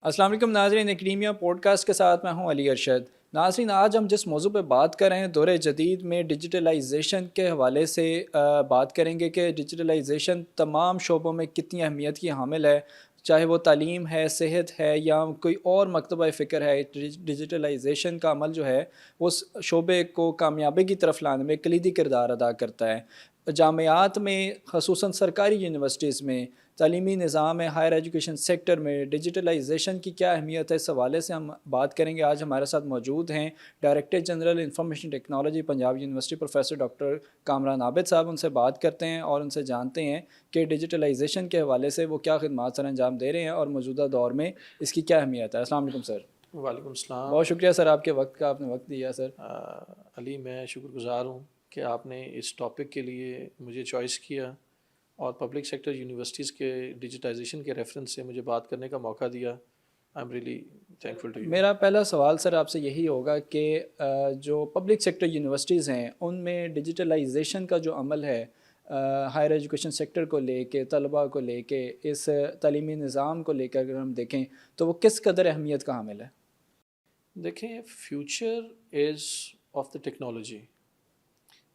السلام علیکم ناظرین، اکیڈیمیا پوڈ کاسٹ کے ساتھ میں ہوں علی ارشد۔ ناظرین، آج ہم جس موضوع پہ بات کر رہے ہیں دور جدید میں ڈیجیٹلائزیشن کے حوالے سے بات کریں گے کہ ڈیجیٹلائزیشن تمام شعبوں میں کتنی اہمیت کی حامل ہے، چاہے وہ تعلیم ہے، صحت ہے یا کوئی اور مکتبہ فکر ہے۔ ڈیجیٹلائزیشن کا عمل جو ہے اس شعبے کو کامیابی کی طرف لانے میں کلیدی کردار ادا کرتا ہے۔ جامعات میں، خصوصاً سرکاری یونیورسٹیز میں، تعلیمی نظام میں، ہائر ایجوکیشن سیکٹر میں ڈیجیٹلائزیشن کی کیا اہمیت ہے، اس حوالے سے ہم بات کریں گے۔ آج ہمارے ساتھ موجود ہیں director general information technology Punjab university professor doctor Kamran Abid sahib. ان سے بات کرتے ہیں اور ان سے جانتے ہیں کہ ڈیجیٹلائزیشن کے حوالے سے وہ کیا خدمات سر انجام دے رہے ہیں اور موجودہ دور میں اس کی کیا اہمیت ہے۔ السلام علیکم سر۔ وعلیکم السلام۔ بہت شکریہ سر آپ کے وقت کا، آپ نے وقت دیا سر۔ علی، میں شکر گزار ہوں کہ آپ نے اس ٹاپک کے لیے مجھے چوائس کیا اور پبلک سیکٹر یونیورسٹیز کے ڈیجیٹائزیشن کے ریفرنس سے مجھے بات کرنے کا موقع دیا۔ I am really thankful to you. میرا پہلا سوال سر آپ سے یہی ہوگا کہ جو پبلک سیکٹر یونیورسٹیز ہیں ان میں ڈیجیٹلائزیشن کا جو عمل ہے ہائر ایجوکیشن سیکٹر کو لے کے، طلباء کو لے کے، اس تعلیمی نظام کو لے کر اگر ہم دیکھیں تو وہ کس قدر اہمیت کا حامل ہے؟ دیکھیں، future is of the technology.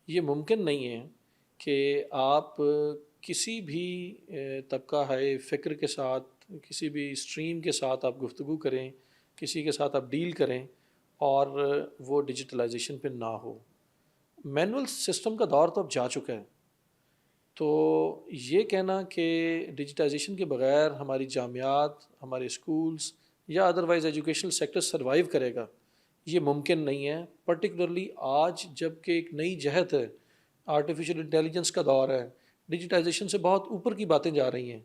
یہ ممکن نہیں ہے کہ آپ کسی بھی طبقہ ہے فکر کے ساتھ، کسی بھی اسٹریم کے ساتھ آپ گفتگو کریں، کسی کے ساتھ آپ ڈیل کریں اور وہ ڈیجیٹلائزیشن پہ نہ ہو۔ مینول سسٹم کا دور تو اب جا چکا ہے، تو یہ کہنا کہ ڈیجیٹائزیشن کے بغیر ہماری جامعات، ہمارے اسکولز یا ادروائز ایجوکیشنل سیکٹر سروائیو کرے گا، یہ ممکن نہیں ہے۔ پرٹیکولرلی آج جب کہ ایک نئی جہت ہے، آرٹیفیشل انٹیلیجنس کا دور ہے، ڈیجیٹائزیشن سے بہت اوپر کی باتیں جا رہی ہیں۔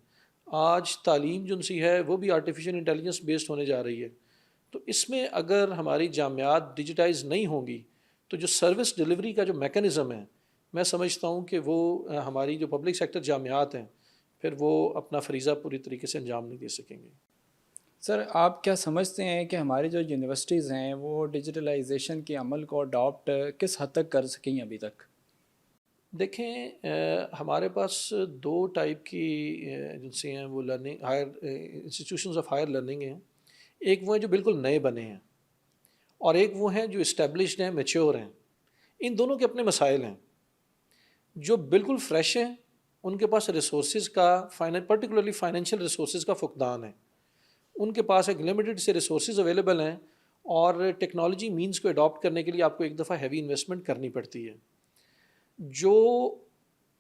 آج تعلیم جو سی ہے وہ بھی آرٹیفیشل انٹیلیجنس بیسڈ ہونے جا رہی ہے۔ تو اس میں اگر ہماری جامعات ڈیجیٹائز نہیں ہوں گی تو جو سروس ڈیلیوری کا جو میکانزم ہے، میں سمجھتا ہوں کہ وہ ہماری جو پبلک سیکٹر جامعات ہیں پھر وہ اپنا فریضہ پوری طریقے سے انجام نہیں دے سکیں گے۔ سر آپ کیا سمجھتے ہیں کہ ہماری جو یونیورسٹیز ہیں وہ ڈیجیٹلائزیشن کے عمل کو اڈاپٹ کس حد تک کر سکیں ابھی تک؟ دیکھیں، ہمارے پاس دو ٹائپ کی ایجنسی ہیں، وہ learning higher institutions of higher learning ہیں۔ ایک وہ ہیں جو بالکل نئے بنے ہیں اور ایک وہ ہیں جو اسٹیبلشڈ ہیں، میچور ہیں۔ ان دونوں کے اپنے مسائل ہیں۔ جو بالکل فریش ہیں ان کے پاس ریسورسز کا پرٹیکولرلی فائنینشیل ریسورسز کا فقدان ہے۔ ان کے پاس ایک لمیٹڈ سے ریسورسز اویلیبل ہیں اور ٹیکنالوجی مینز کو اڈاپٹ کرنے کے لیے آپ کو ایک دفعہ ہیوی انویسٹمنٹ کرنی پڑتی ہے۔ جو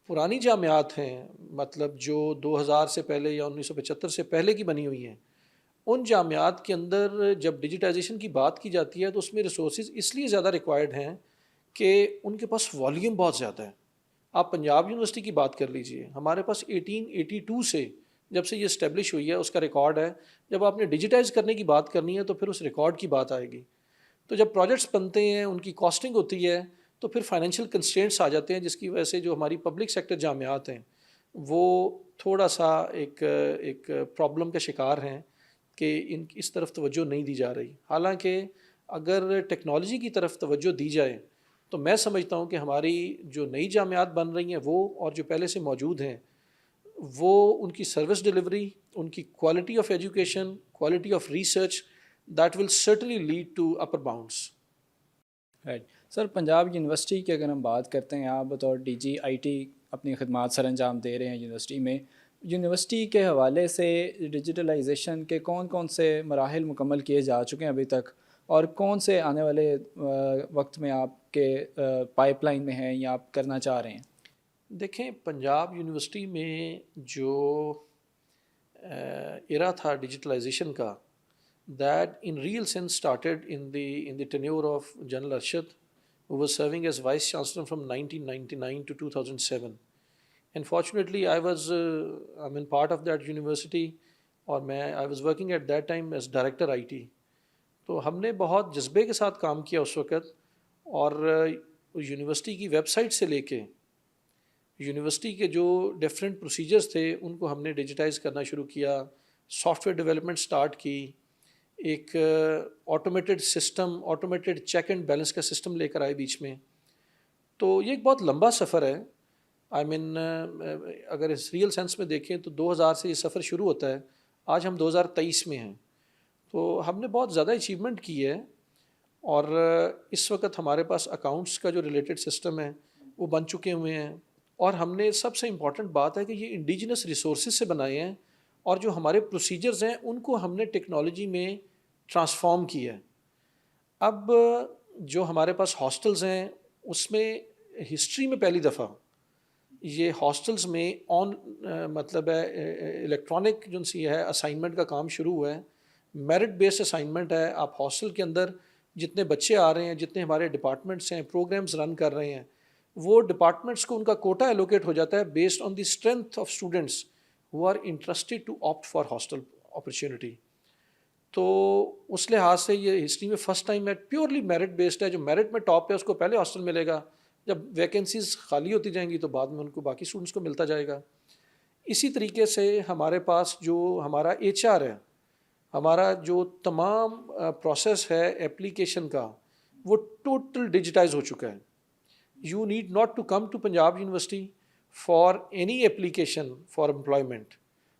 پرانی جامعات ہیں، مطلب جو 2000 سے پہلے یا 1975 سے پہلے کی بنی ہوئی ہیں، ان جامعات کے اندر جب ڈیجیٹائزیشن کی بات کی جاتی ہے تو اس میں ریسورسز اس لیے زیادہ ریکوائرڈ ہیں کہ ان کے پاس والیوم بہت زیادہ ہے۔ آپ پنجاب یونیورسٹی کی بات کر لیجئے، ہمارے پاس 1882 سے جب سے یہ اسٹیبلش ہوئی ہے اس کا ریکارڈ ہے۔ جب آپ نے ڈیجیٹائز کرنے کی بات کرنی ہے تو پھر اس ریکارڈ کی بات آئے گی۔ تو جب پروجیکٹس بنتے ہیں، ان کی کاسٹنگ ہوتی ہے، تو پھر فائنینشیل کنسٹرینٹس آ جاتے ہیں، جس کی وجہ سے جو ہماری پبلک سیکٹر جامعات ہیں وہ تھوڑا سا ایک پرابلم کا شکار ہیں کہ اس طرف توجہ نہیں دی جا رہی۔ حالانکہ اگر ٹیکنالوجی کی طرف توجہ دی جائے تو میں سمجھتا ہوں کہ ہماری جو نئی جامعات بن رہی ہیں وہ اور جو پہلے سے موجود ہیں، وہ ان کی سروس ڈیلیوری، ان کی quality of education, quality of research, that will certainly lead to upper bounds. Right sir, Punjab university کی اگر ہم بات کرتے ہیں، آپ بطور ڈی جی آئی ٹی اپنی خدمات سر انجام دے رہے ہیں یونیورسٹی میں۔ یونیورسٹی کے حوالے سے ڈیجیٹلائزیشن کے کون کون سے مراحل مکمل کیے جا چکے ہیں ابھی تک، اور کون سے آنے والے وقت میں آپ کے پائپ لائن میں ہیں یا آپ کرنا چاہ رہے ہیں؟ دیکھیں، پنجاب یونیورسٹی میں جو ایرا تھا ڈیجیٹلائزیشن کا، that in real sense started in the tenure of General Arshad, who was serving as Vice Chancellor from 1999 to 2007. And fortunately, I'm in part of that university, اور I was working at that time as Director IT. تو ہم نے بہت جذبے کے ساتھ کام کیا اس وقت، اور یونیورسٹی کی ویب سائٹ سے لے کے یونیورسٹی کے جو ڈفرینٹ پروسیجرز تھے ان کو ہم نے ڈیجیٹائز کرنا شروع کیا، سافٹ ویئر ڈیولپمنٹ سٹارٹ کی، ایک automated system, automated check and balance کا سسٹم لے کر آئے بیچ میں۔ تو یہ ایک بہت لمبا سفر ہے۔ اگر اس ریئل سینس میں دیکھیں تو 2000 سے یہ سفر شروع ہوتا ہے، آج ہم 2023 میں ہیں۔ تو ہم نے بہت زیادہ اچیومنٹ کی ہے، اور اس وقت ہمارے پاس اکاؤنٹس کا جو ریلیٹڈ سسٹم ہے وہ بن چکے ہوئے ہیں، اور ہم نے سب سے امپورٹنٹ بات ہے کہ یہ انڈیجنس ریسورسز سے بنائے ہیں، اور جو ہمارے پروسیجرز ہیں ان کو ہم نے ٹیکنالوجی میں ٹرانسفارم کیا ہے۔ اب جو ہمارے پاس ہاسٹلز ہیں اس میں ہسٹری میں پہلی دفعہ یہ ہاسٹلز میں مطلب ہے الیکٹرانک جو سی ہے اسائنمنٹ کا کام شروع ہوا ہے، میرٹ بیسڈ اسائنمنٹ ہے۔ آپ ہاسٹل کے اندر جتنے بچے آ رہے ہیں، جتنے ہمارے ڈپارٹمنٹس ہیں پروگرامز رن کر رہے ہیں، وہ ڈپارٹمنٹس کو ان کا کوٹا ایلوکیٹ ہو جاتا ہے based on the strength of students who are interested to opt for hostel opportunity. تو اس لحاظ سے یہ ہسٹری میں فرسٹ ٹائم ہے، پیورلی میرٹ بیسڈ ہے، جو میرٹ میں ٹاپ ہے اس کو پہلے ہاسٹل ملے گا، جب ویکنسیز خالی ہوتی جائیں گی تو بعد میں ان کو باقی اسٹوڈنٹس کو ملتا جائے گا۔ اسی طریقے سے ہمارے پاس جو ہمارا ایچ آر ہے، ہمارا جو تمام پروسیس ہے ایپلیکیشن کا، وہ ٹوٹل ڈیجیٹائز ہو چکا ہے۔ You need not to come to Punjab university for any application for employment.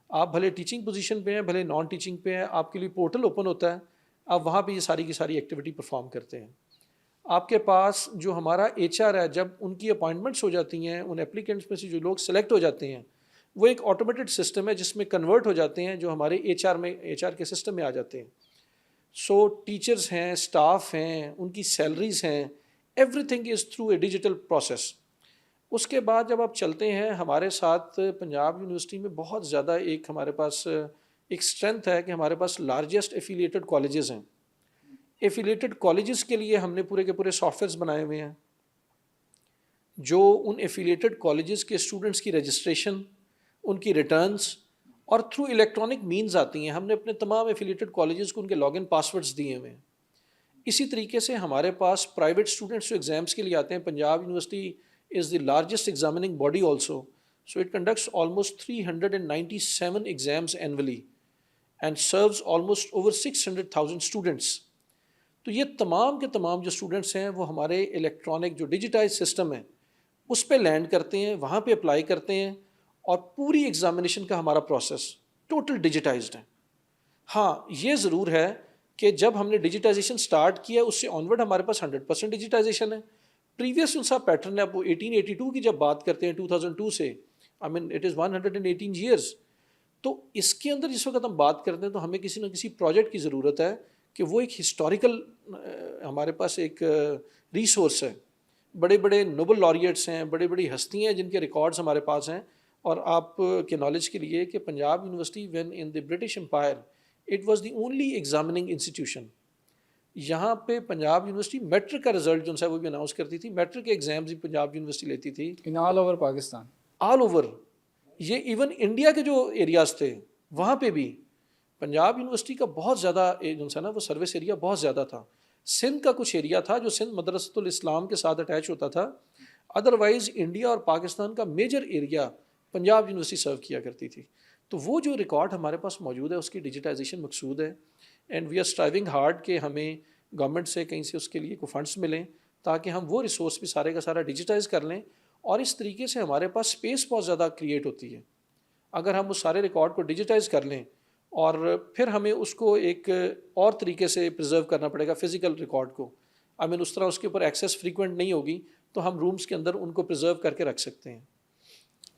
آپ بھلے ٹیچنگ پوزیشن پہ ہیں، بھلے نان ٹیچنگ پہ ہیں، آپ کے لیے پورٹل اوپن ہوتا ہے، آپ وہاں پہ یہ ساری کی ساری ایکٹیویٹی پرفارم کرتے ہیں۔ آپ کے پاس جو ہمارا ایچ آر ہے، جب ان کی اپائنٹمنٹس ہو جاتی ہیں، ان ایپلیکینٹس میں سے جو لوگ سلیکٹ ہو جاتے ہیں، وہ ایک آٹومیٹڈ سسٹم ہے جس میں کنورٹ ہو جاتے ہیں، جو ہمارے ایچ آر کے سسٹم میں آ جاتے ہیں۔ سو ٹیچرز ہیں، اسٹاف ہیں، ان کی سیلریز ہیں، everything is through a digital process. اس کے بعد جب آپ چلتے ہیں ہمارے ساتھ پنجاب یونیورسٹی میں بہت زیادہ ایک ہمارے پاس ایک اسٹرینتھ ہے کہ ہمارے پاس لارجسٹ ایفیلیٹڈ کالجز ہیں۔ ایفیلیٹڈ کالجز کے لیے ہم نے پورے کے پورے سافٹ ویئرس بنائے ہوئے ہیں، جو ان ایفیلیٹڈ کالجز کے اسٹوڈنٹس کی رجسٹریشن، ان کی ریٹرنس اور تھرو الیکٹرانک مینز آتی ہیں۔ ہم نے اپنے تمام ایفیلیٹڈ کالجز کو ان کے لاگ ان پاسورڈز دیے ہوئے ہیں۔ اسی طریقے سے ہمارے پاس پرائیویٹ اسٹوڈنٹس جو ایگزامس کے لیے آتے ہیں، Punjab university is the largest examining body also, so it conducts almost 397 exams annually and serves almost over 600,000 students. تو یہ تمام کے تمام جو اسٹوڈنٹس ہیں وہ ہمارے الیکٹرانک جو ڈیجیٹائز سسٹم ہے اس پہ لینڈ کرتے ہیں، وہاں پہ اپلائی کرتے ہیں، اور پوری ایگزامینیشن کا ہمارا پروسیس ٹوٹل ڈیجیٹائزڈ ہے۔ ہاں یہ ضرور ہے کہ جب ہم نے ڈیجیٹائزیشن سٹارٹ کیا اس سے آنورڈ ہمارے پاس 100% ڈیجیٹائزیشن ہے۔ پریویس جو سا پیٹرن ہے، آپ 1882 کی جب بات کرتے ہیں 2002 سے، آئی مین اٹ از 118 ایئرس، تو اس کے اندر جس وقت ہم بات کرتے ہیں تو ہمیں کسی نہ کسی پروجیکٹ کی ضرورت ہے کہ وہ ایک ہسٹوریکل ہمارے پاس ایک ریسورس ہے۔ بڑے بڑے نوبل لاریٹس ہیں، بڑی بڑی ہستیاں ہیں جن کے ریکارڈز ہمارے پاس ہیں۔ اور آپ کے نالج کے لیے کہ Punjab university when in the British empire it was the only examining institution. یہاں پہ پنجاب یونیورسٹی میٹرک کا رزلٹ جو ہے وہ بھی اناؤنس کرتی تھی، میٹرک کے ایگزامز بھی پنجاب یونیورسٹی لیتی تھی in all over Pakistan, all over. یہ ایون انڈیا کے جو ایریاز تھے وہاں پہ بھی پنجاب یونیورسٹی کا بہت زیادہ جو ہے نا وہ سروس ایریا بہت زیادہ تھا۔ سندھ کا کچھ ایریا تھا جو سندھ مدرسۃ الاسلام کے ساتھ اٹیچ ہوتا تھا، ادروائز انڈیا اور پاکستان کا میجر ایریا پنجاب یونیورسٹی سرو کیا کرتی تھی۔ تو وہ جو ریکارڈ ہمارے پاس موجود ہے اس کی ڈیجیٹائزیشن مقصود ہے، and we are striving hard کہ ہمیں گورنمنٹ سے کہیں سے اس کے لیے کوئی فنڈس ملیں تاکہ ہم وہ ریسورس بھی سارے کا سارا ڈیجیٹائز کر لیں، اور اس طریقے سے ہمارے پاس اسپیس بہت زیادہ کریٹ ہوتی ہے۔ اگر ہم اس سارے ریکارڈ کو ڈیجیٹائز کر لیں اور پھر ہمیں اس کو ایک اور طریقے سے پرزرو کرنا پڑے گا فزیکل ریکارڈ کو، آئی مین اس طرح اس کے اوپر ایکسیس فریکوینٹ نہیں ہوگی، تو ہم رومز کے اندر ان کو پرزرو کر کے رکھ سکتے ہیں۔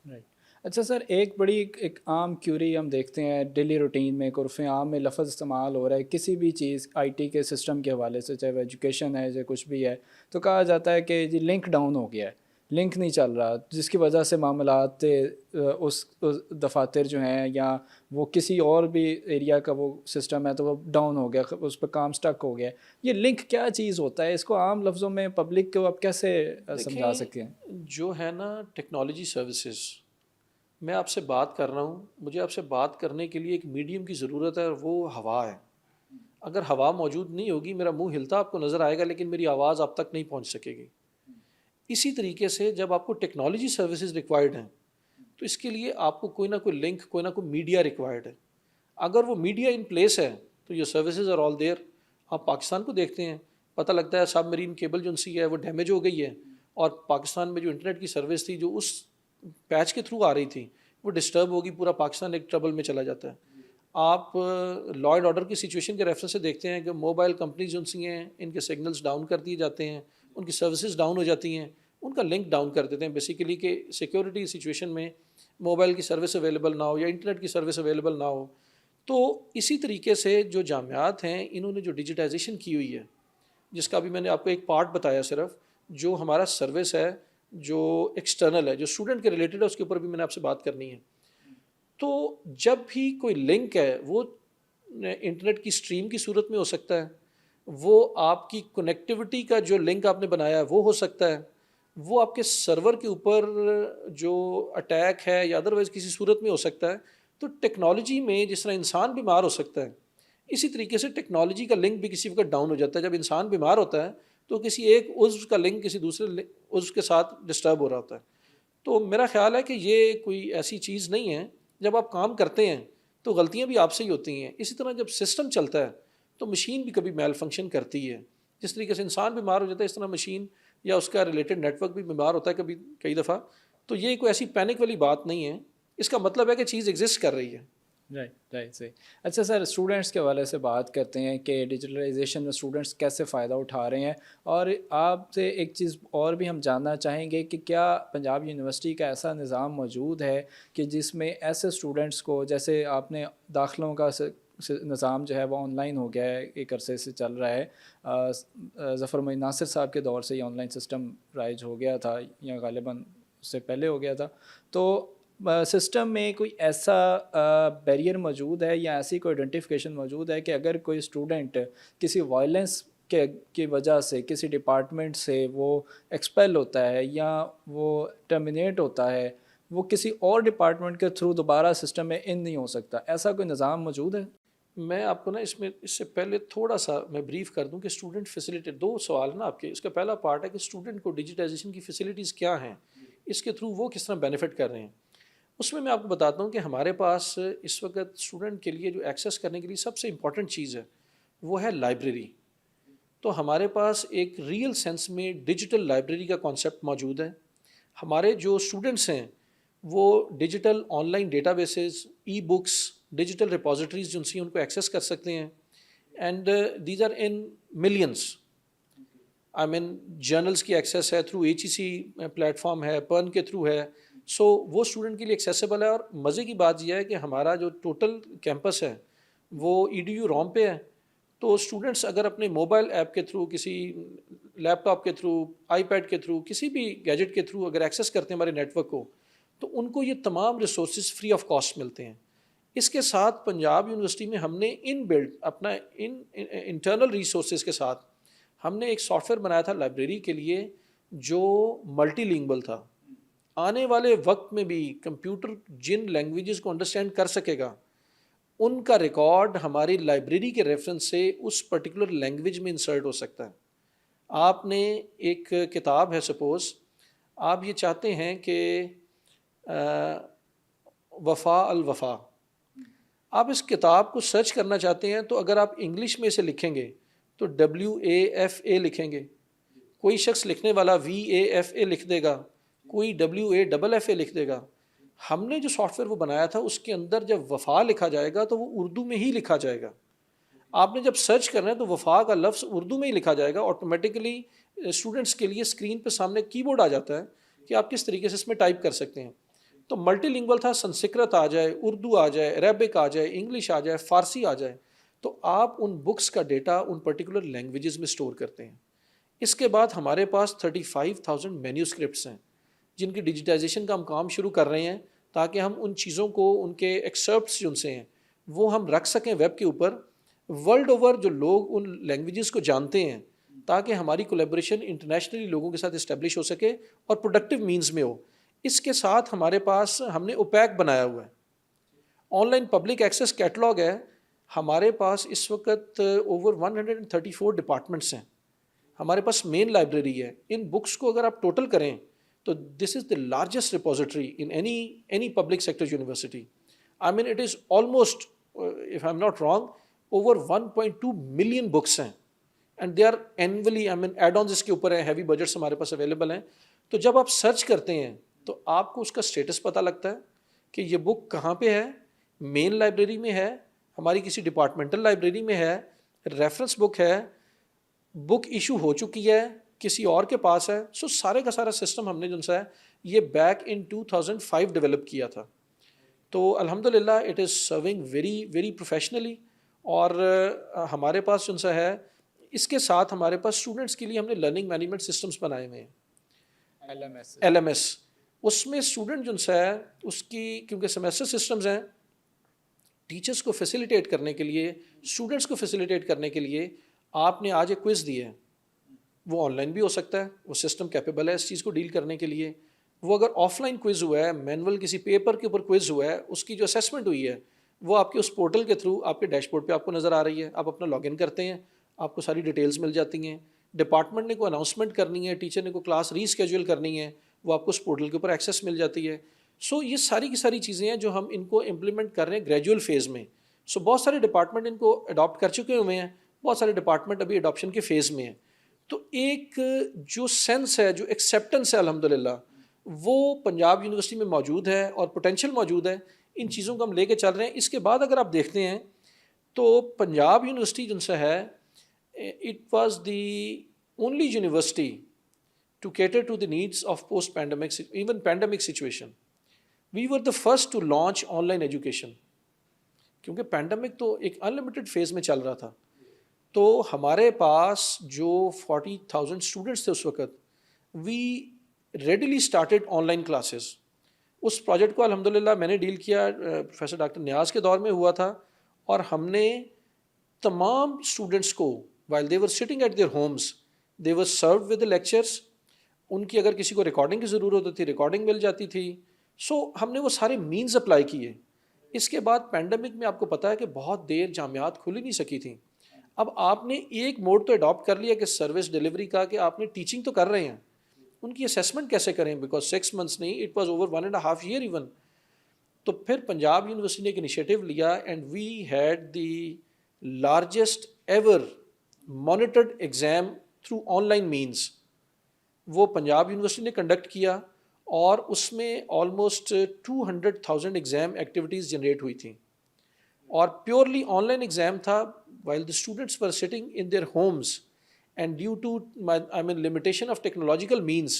رائٹ۔ اچھا سر، ایک بڑی ایک عام کیوری ہم دیکھتے ہیں ڈیلی روٹین میں، عرف عام میں لفظ استعمال ہو رہا ہے کسی بھی چیز آئی ٹی کے سسٹم کے حوالے سے، چاہے وہ ایجوکیشن ہے چاہے کچھ بھی ہے، تو کہا جاتا ہے کہ جی لنک ڈاؤن ہو گیا ہے، لنک نہیں چل رہا، جس کی وجہ سے معاملات اس دفاتر جو ہیں یا وہ کسی اور بھی ایریا کا وہ سسٹم ہے تو وہ ڈاؤن ہو گیا، اس پہ کام سٹک ہو گیا۔ یہ لنک کیا چیز ہوتا ہے؟ اس کو عام لفظوں میں پبلک کو آپ کیسے سمجھا سکتے ہیں؟ جو ہے نا ٹیکنالوجی سروسز، میں آپ سے بات کر رہا ہوں، مجھے آپ سے بات کرنے کے لیے ایک میڈیم کی ضرورت ہے، اور وہ ہوا ہے۔ اگر ہوا موجود نہیں ہوگی میرا منہ ہلتا آپ کو نظر آئے گا لیکن میری آواز آپ تک نہیں پہنچ سکے گی۔ اسی طریقے سے جب آپ کو ٹیکنالوجی سروسز ریکوائرڈ ہیں تو اس کے لیے آپ کو کوئی نہ کوئی لنک، کوئی نہ کوئی میڈیا ریکوائرڈ ہے۔ اگر وہ میڈیا ان پلیس ہے تو یہ سروسز آر آل دیئر۔ آپ پاکستان کو دیکھتے ہیں، پتہ لگتا ہے سب مرین کیبل جو سی ہے وہ ڈیمیج ہو گئی ہے، اور پاکستان میں جو انٹرنیٹ کی سروس تھی جو اس پیچ کے تھرو آ رہی تھی وہ ڈسٹرب ہوگی، پورا پاکستان ایک ٹربل میں چلا جاتا ہے۔ آپ لا اینڈ آرڈر کی سچویشن کے ریفرنس سے دیکھتے ہیں کہ موبائل کمپنیز جو سی ہیں ان کے سگنلز ڈاؤن کر دیے جاتے ہیں، ان کی سروسز ڈاؤن ہو جاتی ہیں، ان کا لنک ڈاؤن کر دیتے ہیں بیسیکلی کہ سیکیورٹی سچویشن میں موبائل کی سروس اویلیبل نہ ہو یا انٹرنیٹ کی سروس اویلیبل نہ ہو. تو اسی طریقے سے جو جامعات ہیں انہوں نے جو ڈیجیٹائزیشن کی ہوئی ہے، جس کا بھی میں نے آپ کو ایک پارٹ بتایا صرف، جو ہمارا سروس ہے جو ایکسٹرنل ہے جو اسٹوڈنٹ کے ریلیٹڈ ہے، اس کے اوپر بھی میں نے آپ سے بات کرنی ہے. تو جب بھی کوئی لنک ہے وہ انٹرنیٹ کی اسٹریم کی صورت میں ہو سکتا ہے، وہ آپ کی کنیکٹیوٹی کا جو لنک آپ نے بنایا ہے وہ ہو سکتا ہے، وہ آپ کے سرور کے اوپر جو اٹیک ہے یا ادروائز کسی صورت میں ہو سکتا ہے. تو ٹیکنالوجی میں جس طرح انسان بیمار ہو سکتا ہے، اسی طریقے سے ٹیکنالوجی کا لنک بھی کسی وقت ڈاؤن ہو جاتا ہے. جب انسان بیمار ہوتا ہے تو کسی ایک عضو کا لنک کسی دوسرے عضو کے ساتھ ڈسٹرب ہو رہا ہوتا ہے. تو میرا خیال ہے کہ یہ کوئی ایسی چیز نہیں ہے. جب آپ کام کرتے ہیں تو غلطیاں بھی آپ سے ہی ہوتی ہیں. اسی طرح جب سسٹم چلتا ہے تو مشین بھی کبھی میل فنکشن کرتی ہے. جس طریقے سے انسان بیمار ہو جاتا ہے اس طرح مشین یا اس کا ریلیٹڈ نیٹ ورک بھی بیمار ہوتا ہے کبھی کئی دفعہ. تو یہ کوئی ایسی پینک والی بات نہیں ہے، اس کا مطلب ہے کہ چیز ایگزسٹ کر رہی ہے. رائٹ صحیح. اچھا سر، اسٹوڈنٹس کے حوالے سے بات کرتے ہیں کہ ڈیجیٹلائزیشن میں اسٹوڈنٹس کیسے فائدہ اٹھا رہے ہیں، اور آپ سے ایک چیز اور بھی ہم جاننا چاہیں گے کہ کیا پنجاب یونیورسٹی کا ایسا نظام موجود ہے کہ جس میں ایسے اسٹوڈنٹس کو، جیسے آپ نے داخلوں کا نظام جو ہے وہ آن لائن ہو گیا ہے، ایک عرصے سے چل رہا ہے، ظفر معین ناصر صاحب کے دور سے یہ آن لائن سسٹم رائج ہو گیا تھا یا غالباً اس سے پہلے ہو گیا تھا. تو سسٹم میں کوئی ایسا بیریئر موجود ہے یا ایسی کوئی آئیڈینٹیفیکیشن موجود ہے کہ اگر کوئی اسٹوڈنٹ کسی وائلنس کی وجہ سے کسی ڈپارٹمنٹ سے وہ ایکسپیل ہوتا ہے یا وہ ٹرمینیٹ ہوتا ہے، وہ کسی اور ڈپارٹمنٹ کے تھرو دوبارہ سسٹم میں ان نہیں ہو سکتا، ایسا کوئی نظام موجود ہے؟ میں آپ کو نا اس سے پہلے تھوڑا سا میں بریف کر دوں کہ اسٹوڈنٹ فیسلٹی، دو سوال نا آپ کے. اس کا پہلا پارٹ ہے کہ اسٹوڈنٹ کو ڈیجیٹائزیشن کی فیسلٹیز کیا ہیں، اس کے تھرو وہ کس طرح بینیفٹ کر رہے ہیں. اس میں آپ کو بتاتا ہوں کہ ہمارے پاس اس وقت اسٹوڈنٹ کے لیے جو ایکسیس کرنے کے لیے سب سے امپورٹنٹ چیز ہے وہ ہے لائبریری. تو ہمارے پاس ایک ریئل سینس میں ڈیجیٹل لائبریری کا کانسیپٹ موجود ہے. ہمارے جو اسٹوڈنٹس ہیں وہ digital online databases, e books, digital repositories جن سے ان کو ایکسیس کر سکتے ہیں. And these are in millions. I mean journals کی ایکسیس ہے تھرو HEC پلیٹ فارم ہے، پرن کے تھرو ہے. سو وہ اسٹوڈنٹ کے لیے ایکسیسیبل ہے. اور مزے کی بات یہ ہے کہ ہمارا جو ٹوٹل کیمپس ہے وہ EDU روم پہ ہے. تو اسٹوڈنٹس اگر اپنے موبائل ایپ کے تھرو، کسی لیپ ٹاپ کے تھرو، آئی پیڈ کے تھرو، کسی بھی گیجٹ کے تھرو اگر ایکسیس کرتے ہیں ہمارے نیٹ ورک کو، تو ان کو یہ تمام ریسورسز فری آف کاسٹ ملتے ہیں. اس کے ساتھ پنجاب یونیورسٹی میں ہم نے ان بلڈ اپنا انٹرنل ریسورسز کے ساتھ ہم نے ایک سافٹ ویئر بنایا تھا لائبریری کے لیے جو ملٹی لینگول تھا. آنے والے وقت میں بھی کمپیوٹر جن لینگویجز کو انڈرسٹینڈ کر سکے گا ان کا ریکارڈ ہماری لائبریری کے ریفرنس سے اس پرٹیکولر لینگویج میں انسرٹ ہو سکتا ہے. آپ نے ایک کتاب ہے، سپوز آپ یہ چاہتے ہیں کہ وفا الوفا، آپ اس کتاب کو سرچ کرنا چاہتے ہیں تو اگر آپ انگلش میں اسے لکھیں گے تو WAFA لکھیں گے، کوئی شخص لکھنے والا VAFA لکھ دے گا، کوئی WAFFA لکھ دے گا. ہم نے جو سافٹ ویئر وہ بنایا تھا اس کے اندر جب وفا لکھا جائے گا تو وہ اردو میں ہی لکھا جائے گا. آپ نے جب سرچ کرنا ہے تو وفا کا لفظ اردو میں ہی لکھا جائے گا. آٹومیٹکلی اسٹوڈنٹس کے لیے اسکرین پہ سامنے کی بورڈ آ جاتا ہے کہ آپ کس طریقے سے اس میں ٹائپ کر سکتے ہیں. تو ملٹی لنگول تھا، سنسکرت آ جائے، اردو آ جائے، عربک آ جائے، انگلش آ جائے، فارسی آ جائے، تو آپ ان بکس کا ڈیٹا ان پرٹیکولر لینگویجز میں اسٹور کرتے ہیں. اس کے بعد ہمارے پاس 35,000 مینیوسکرپٹس ہیں جن کی ڈیجیٹائزیشن کا ہم کام شروع کر رہے ہیں تاکہ ہم ان چیزوں کو، ان کے ایکسرپٹس جن سے ہیں وہ ہم رکھ سکیں ویب کے اوپر. ورلڈ اوور جو لوگ ان لینگویجز کو جانتے ہیں تاکہ ہماری کولیبریشن انٹرنیشنلی لوگوں کے ساتھ اسٹیبلش ہو سکے اور پروڈکٹیو مینز میں ہو. اس کے ساتھ ہمارے پاس ہم نے اوپیک بنایا ہوا ہے، on line public access catalogue ہے. ہمارے پاس اس وقت اوور 134 ڈپارٹمنٹس ہیں. ہمارے پاس مین لائبریری ہے. ان بکس کو اگر آپ ٹوٹل کریں تو this is the largest repository in any public sector university. I mean it is almost, if I am not wrong, over 1.2 million books ہیں. And they are annually, I mean add ons اس کے اوپر ہیں، heavy budgets ہمارے پاس available ہیں. تو جب آپ سرچ کرتے ہیں تو آپ کو اس کا اسٹیٹس پتہ لگتا ہے کہ یہ بک کہاں پہ ہے، مین لائبریری میں ہے ہماری کسی ڈپارٹمنٹل لائبریری میں ہے, ریفرنس بک ہے, بک ایشو ہو چکی ہے, کسی اور کے پاس ہے, سو سارے کا سارا سسٹم ہم نے جو سا ہے یہ بیک ان 2005 ڈیولپ کیا تھا. تو الحمدللہ it is serving very very professionally. اور ہمارے پاس جو سا ہے اس کے ساتھ ہمارے پاس اسٹوڈنٹس کے لیے ہم نے لرننگ مینجمنٹ سسٹمس بنائے ہوئے ہیں, ایل ایم ایس. اس میں اسٹوڈنٹ جو سا ہے اس کی کیونکہ سیمیسٹر سسٹمز ہیں, ٹیچرس کو فیسیلیٹیٹ کرنے کے لیے, اسٹوڈنٹس کو فیسیلیٹیٹ کرنے کے لیے آپ نے آج ایک کوئز دی ہے, وہ آن لائن بھی ہو سکتا ہے, وہ سسٹم کیپیبل ہے اس چیز کو ڈیل کرنے کے لیے. وہ اگر آف لائن کوئز ہوا ہے, مینول کسی پیپر کے اوپر کوئز ہوا ہے, اس کی جو اسیسمنٹ ہوئی ہے وہ آپ کے اس پورٹل کے تھرو آپ کے ڈیش بورڈ پہ آپ کو نظر آ رہی ہے. آپ اپنا لاگ ان کرتے ہیں, آپ کو ساری ڈیٹیلز مل جاتی ہیں. ڈپارٹمنٹ نے کوئی اناؤنسمنٹ کرنی ہے, ٹیچر نے کوئی کلاس ری اسکیجول کرنی ہے, وہ آپ کو اس پورٹل کے اوپر ایکسیس مل جاتی ہے. سو یہ ساری کی ساری چیزیں ہیں جو ہم ان کو امپلیمنٹ کر رہے ہیں گریجول فیز میں. سو بہت سارے ڈپارٹمنٹ ان کو اڈاپٹ کر چکے ہوئے ہیں, بہت سارے ڈپارٹمنٹ ابھی اڈاپشن کے فیز میں ہیں. تو ایک جو سینس ہے, جو ایکسیپٹنس ہے الحمدللہ, وہ پنجاب یونیورسٹی میں موجود ہے اور پوٹینشیل موجود ہے. ان چیزوں کو ہم لے کے چل رہے ہیں. اس کے بعد اگر آپ دیکھتے ہیں تو پنجاب یونیورسٹی جن سے ہے, it was the only university to cater to the needs of post pandemic, even pandemic situation. We were the first to launch online education, کیونکہ پینڈیمک تو ایک انلمیٹڈ فیز میں چل رہا تھا. تو ہمارے پاس جو 40,000 اسٹوڈنٹس تھے اس وقت, we readily started online classes. اس پروجیکٹ کو الحمدللہ میں نے ڈیل کیا, پروفیسر ڈاکٹر نیاز کے دور میں ہوا تھا, اور ہم نے تمام اسٹوڈنٹس کو while they were sitting at their homes they were served with lectures. ان کی اگر کسی کو ریکارڈنگ کی ضرورت ہوتی تھی ریکارڈنگ مل جاتی تھی. سو ہم نے وہ سارے مینز اپلائی کیے. اس کے بعد پینڈیمک میں آپ کو پتہ ہے کہ بہت دیر جامعات کھل ہی نہیں سکی تھیں. اب آپ نے ایک موڈ تو اڈاپٹ کر لیا کہ سروس ڈیلیوری کا, کہ آپ نے ٹیچنگ تو کر رہے ہیں, ان کی اسیسمنٹ کیسے کریں, بیکاز 6 months نہیں, it was over 1.5 year even. تو پھر پنجاب یونیورسٹی نے ایک انیشیٹو لیا and we had the largest ever monitored exam through online means. وہ پنجاب یونیورسٹی نے کنڈکٹ کیا, اور اس میں آلموسٹ 200,000 ایگزام ایکٹیویٹیز جنریٹ ہوئی تھیں, اور پیورلی آن لائن ایگزام تھا. while the students were sitting in their homes and due to limitation of technological means,